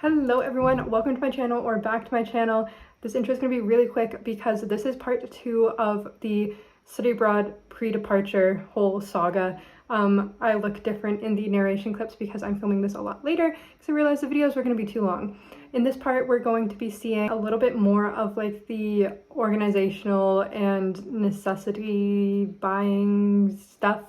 Hello everyone, welcome to my channel or back to my channel. This intro is going to be really quick because this is part 2 of the study abroad pre-departure whole saga. I look different in the narration clips because I'm filming this a lot later because I realized the videos were going to be too long. In this part, we're going to be seeing a little bit more of like the organizational and necessity buying stuff.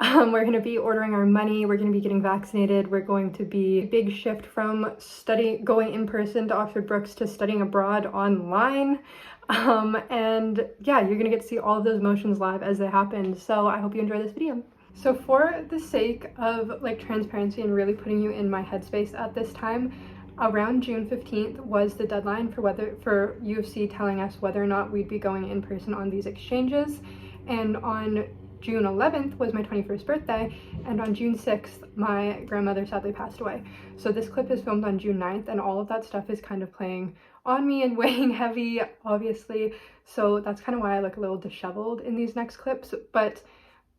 We're going to be ordering our money, we're going to be getting vaccinated, we're going to be a big shift from going in person to Oxford Brookes to studying abroad online. And yeah, you're going to get to see all of those emotions live as they happen. So I hope you enjoy this video. So for the sake of like transparency and really putting you in my headspace at this time, around June 15th was the deadline for U of C telling us whether or not we'd be going in person on these exchanges. And on June 11th was my 21st birthday, and on June 6th my grandmother sadly passed away. So this clip is filmed on June 9th, and all of that stuff is kind of playing on me and weighing heavy, obviously. So that's kind of why I look a little disheveled in these next clips. But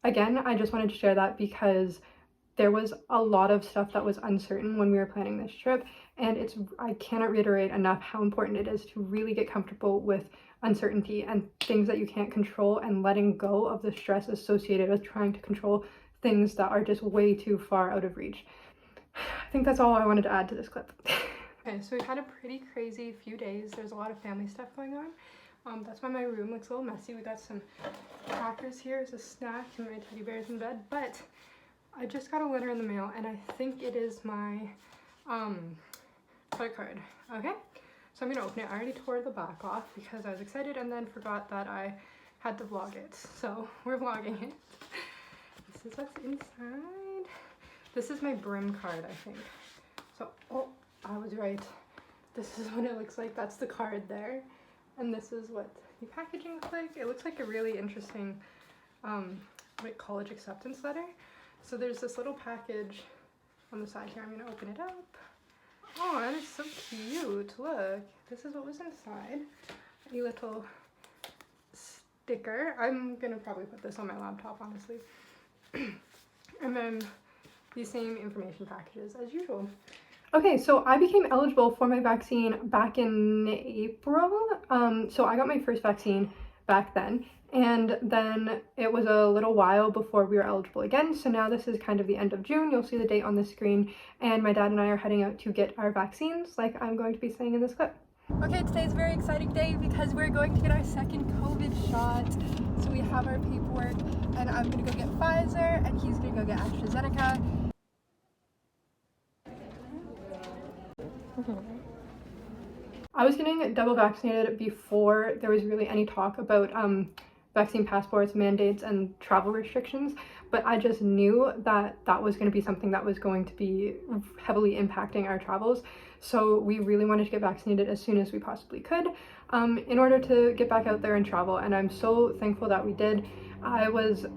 again, I just wanted to share that because there was a lot of stuff that was uncertain when we were planning this trip, and I cannot reiterate enough how important it is to really get comfortable with uncertainty and things that you can't control, and letting go of the stress associated with trying to control things that are just way too far out of reach. I think that's all I wanted to add to this clip. Okay, so we've had a pretty crazy few days. There's a lot of family stuff going on. That's why my room looks a little messy. We got some crackers here as a snack and my teddy bear's in bed, but I just got a letter in the mail, and I think it is my credit card. Okay, so I'm gonna open it. I already tore the back off because I was excited and then forgot that I had to vlog it. So we're vlogging it. This is what's inside. This is my Brim card, I think. So, oh, I was right. This is what it looks like. That's the card there. And this is what the packaging looks like. It looks like a really interesting like college acceptance letter. So there's this little package on the side here. I'm gonna open it up. Oh, and it's so cute. Look, this is what was inside. A little sticker. I'm gonna probably put this on my laptop, honestly. And then the same information packages as usual. Okay, so I became eligible for my vaccine back in April. So I got my first vaccine back then, and then it was a little while before we were eligible again. So now this is kind of the end of June. You'll see the date on the screen, and my dad and I are heading out to get our vaccines, like I'm going to be saying in this clip. Okay, today's a very exciting day because we're going to get our second COVID shot. So we have our paperwork, and I'm gonna go get Pfizer, and he's gonna go get AstraZeneca. I was getting double vaccinated before there was really any talk about vaccine passports, mandates, and travel restrictions, but I just knew that that was going to be something that was going to be heavily impacting our travels. So we really wanted to get vaccinated as soon as we possibly could in order to get back out there and travel, and I'm so thankful that we did.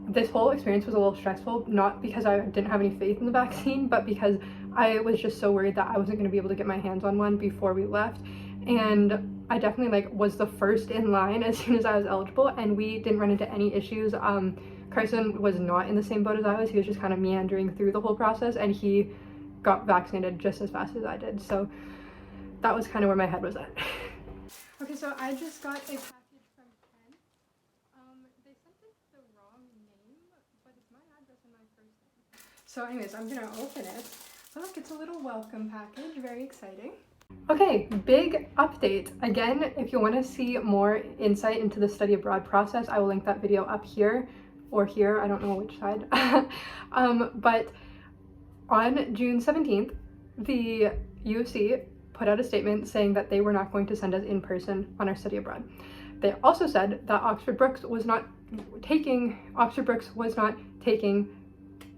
This whole experience was a little stressful, not because I didn't have any faith in the vaccine, but because I was just so worried that I wasn't going to be able to get my hands on one before we left. And I definitely was the first in line as soon as I was eligible, and we didn't run into any issues. Carson was not in the same boat as I was. He was just kind of meandering through the whole process, and he got vaccinated just as fast as I did. So that was kind of where my head was at. Okay, so I just got a package from Ken. They sent it the wrong name, but it's my address and my first name. So anyways, I'm gonna open it. Oh, look, it's a little welcome package. Very exciting. Okay, big update. Again, if you want to see more insight into the study abroad process, I will link that video up here or here. I don't know which side. But on June 17th, the U of C put out a statement saying that they were not going to send us in person on our study abroad. They also said that Oxford Brookes was not taking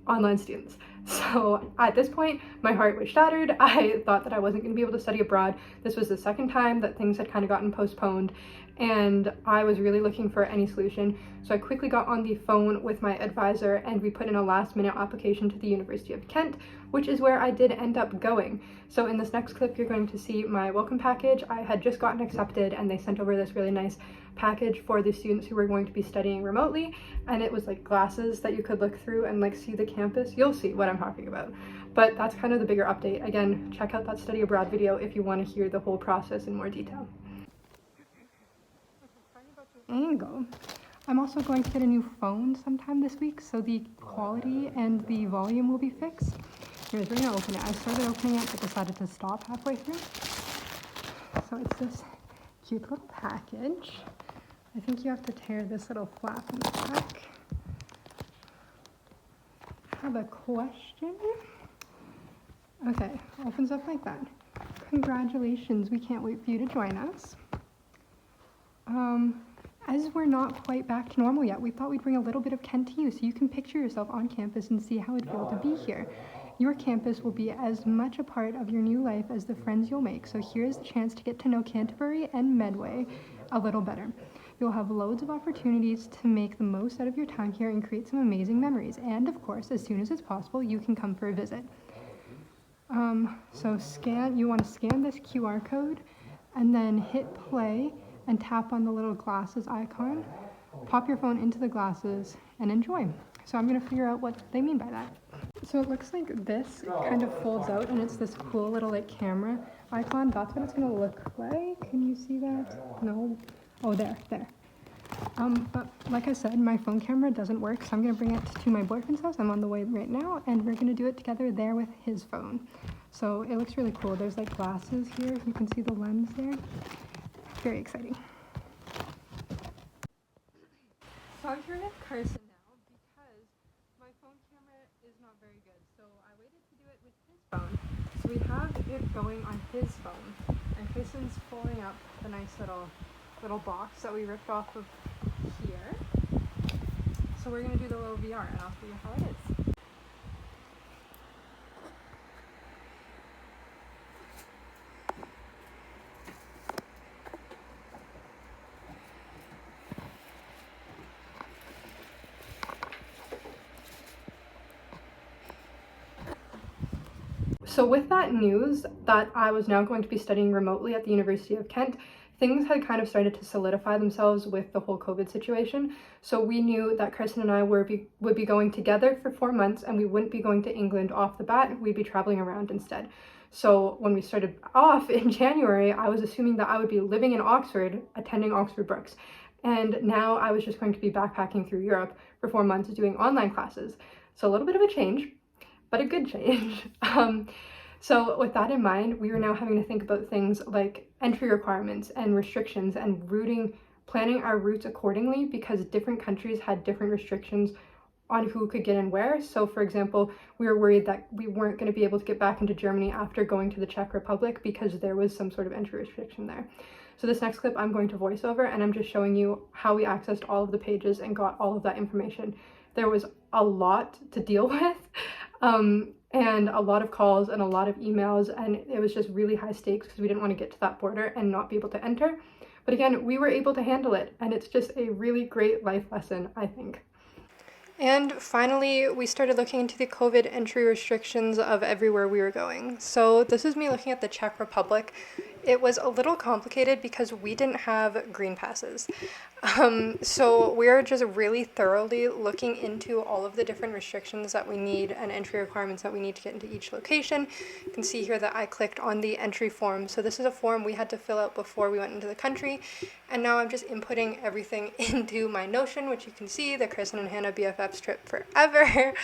online students. So at this point, my heart was shattered. I thought that I wasn't going to be able to study abroad. This was the second time that things had kind of gotten postponed, and I was really looking for any solution. So I quickly got on the phone with my advisor, and we put in a last-minute application to the University of Kent, which is where I did end up going. So in this next clip, you're going to see my welcome package. I had just gotten accepted, and they sent over this really nice package for the students who were going to be studying remotely, and it was like glasses that you could look through and like see the campus. You'll see what I'm talking about. But that's kind of the bigger update. Again, check out that study abroad video if you want to hear the whole process in more detail. Angle. I'm also going to get a new phone sometime this week, so the quality and the volume will be fixed. Here's, we're gonna open it. I started opening it but decided to stop halfway through. So it's this cute little package. I think you have to tear this little flap in the back. I have a question. Okay, opens up like that. Congratulations, we can't wait for you to join us. As we're not quite back to normal yet, we thought we'd bring a little bit of Kent to you so you can picture yourself on campus and see how it'd feel to be here. Your campus will be as much a part of your new life as the friends you'll make, so here's the chance to get to know Canterbury and Medway a little better. You'll have loads of opportunities to make the most out of your time here and create some amazing memories. And of course, as soon as it's possible, you can come for a visit. So you want to scan this QR code and then hit play and tap on the little glasses icon, pop your phone into the glasses and enjoy. So I'm gonna figure out what they mean by that. So it looks like this kind of folds out and it's this cool little like camera icon. That's what it's gonna look like. Can you see that? No? Oh, there. But like I said, my phone camera doesn't work, so I'm gonna bring it to my boyfriend's house. I'm on the way right now and we're gonna do it together there with his phone. So it looks really cool. There's like glasses here. You can see the lens there. Very exciting. So I'm here with Carson now because my phone camera is not very good. So I waited to do it with his phone. So we have it going on his phone. And Carson's pulling up the nice little box that we ripped off of here. So we're gonna do the little VR and I'll show you how it is. So with that news that I was now going to be studying remotely at the University of Kent, things had kind of started to solidify themselves with the whole COVID situation. So we knew that Carson and I would be going together for 4 months and we wouldn't be going to England off the bat, we'd be traveling around instead. So when we started off in January, I was assuming that I would be living in Oxford, attending Oxford Brookes. And now I was just going to be backpacking through Europe for 4 months doing online classes. So a little bit of a change, but a good change. So with that in mind, we are now having to think about things like entry requirements and restrictions and planning our routes accordingly because different countries had different restrictions on who could get in where. So for example, we were worried that we weren't going to be able to get back into Germany after going to the Czech Republic because there was some sort of entry restriction there. So this next clip I'm going to voice over and I'm just showing you how we accessed all of the pages and got all of that information. There was a lot to deal with. And a lot of calls and a lot of emails, and it was just really high stakes because we didn't want to get to that border and not be able to enter. But again, we were able to handle it, and it's just a really great life lesson, I think. And finally, we started looking into the COVID entry restrictions of everywhere we were going. So this is me looking at the Czech Republic. It was a little complicated because we didn't have green passes. So we're just really thoroughly looking into all of the different restrictions that we need and entry requirements that we need to get into each location. You can see here that I clicked on the entry form. So this is a form we had to fill out before we went into the country. And now I'm just inputting everything into my Notion, which you can see, the Carson and Hannah BFFs trip forever,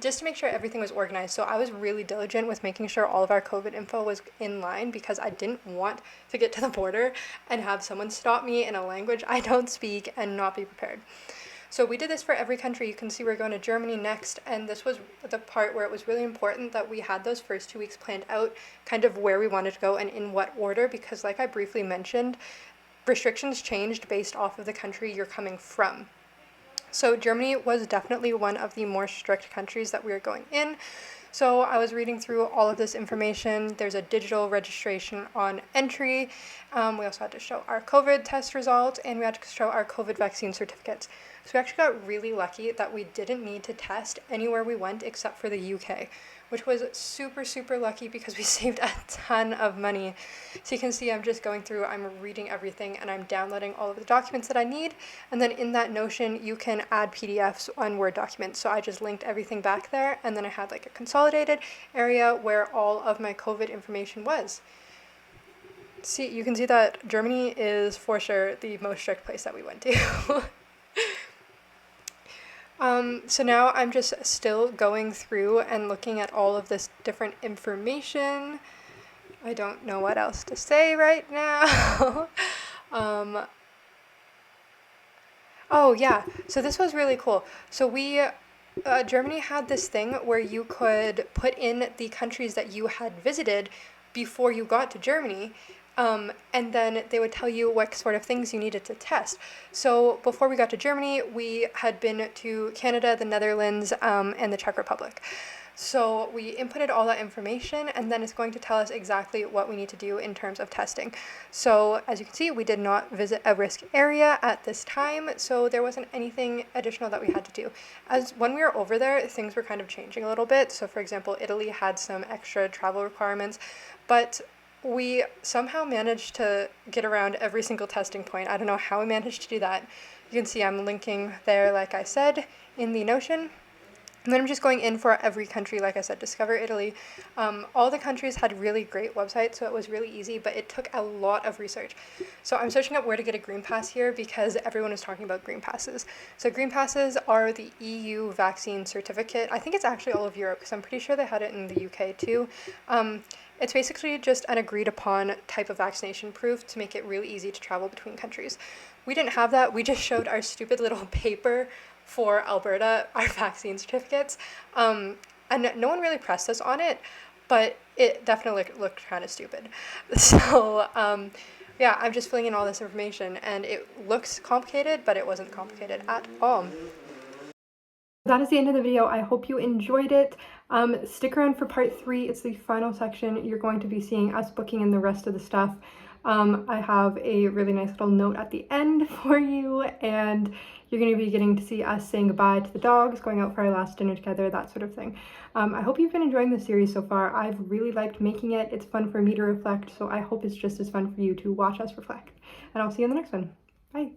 just to make sure everything was organized. So I was really diligent with making sure all of our COVID info was in line because I didn't want to get to the border and have someone stop me in a language I don't speak and not be prepared. So we did this for every country. You can see we're going to Germany next, and this was the part where it was really important that we had those first 2 weeks planned out, kind of where we wanted to go and in what order, because like I briefly mentioned, restrictions changed based off of the country you're coming from. So Germany was definitely one of the more strict countries that we were going in. So I was reading through all of this information. There's a digital registration on entry. We also had to show our COVID test results, and we had to show our COVID vaccine certificates. So we actually got really lucky that we didn't need to test anywhere we went except for the UK, which was super, super lucky because we saved a ton of money. So you can see I'm just going through, I'm reading everything, and I'm downloading all of the documents that I need. And then in that Notion, you can add PDFs on Word documents. So I just linked everything back there, and then I had like a consolidated area where all of my COVID information was. See, you can see that Germany is for sure the most strict place that we went to. So now I'm just still going through and looking at all of this different information. I don't know what else to say right now. Oh yeah, so this was really cool. So Germany had this thing where you could put in the countries that you had visited before you got to Germany. And then they would tell you what sort of things you needed to test. So before we got to Germany, we had been to Canada, the Netherlands, and the Czech Republic. So we inputted all that information, and then it's going to tell us exactly what we need to do in terms of testing. So as you can see, we did not visit a risk area at this time, so there wasn't anything additional that we had to do. As when we were over there, things were kind of changing a little bit. So for example, Italy had some extra travel requirements, but we somehow managed to get around every single testing point. I don't know how we managed to do that. You can see I'm linking there, like I said, in the Notion. And then I'm just going in for every country, like I said, Discover Italy. All the countries had really great websites, so it was really easy, but it took a lot of research. So I'm searching up where to get a green pass here because everyone was talking about green passes. So green passes are the EU vaccine certificate. I think it's actually all of Europe because I'm pretty sure they had it in the UK too. It's basically just an agreed upon type of vaccination proof to make it really easy to travel between countries. We didn't have that. We just showed our stupid little paper for Alberta, our vaccine certificates. And no one really pressed us on it, but it definitely looked kind of stupid. So yeah, I'm just filling in all this information, and it looks complicated, but it wasn't complicated at all. That is the end of the video. I hope you enjoyed it. Stick around for part 3. It's the final section. You're going to be seeing us booking in the rest of the stuff. I have a really nice little note at the end for you, and you're going to be getting to see us saying goodbye to the dogs, going out for our last dinner together, that sort of thing. I hope you've been enjoying this series so far. I've really liked making it. It's fun for me to reflect, so I hope it's just as fun for you to watch us reflect. And I'll see you in the next one. Bye.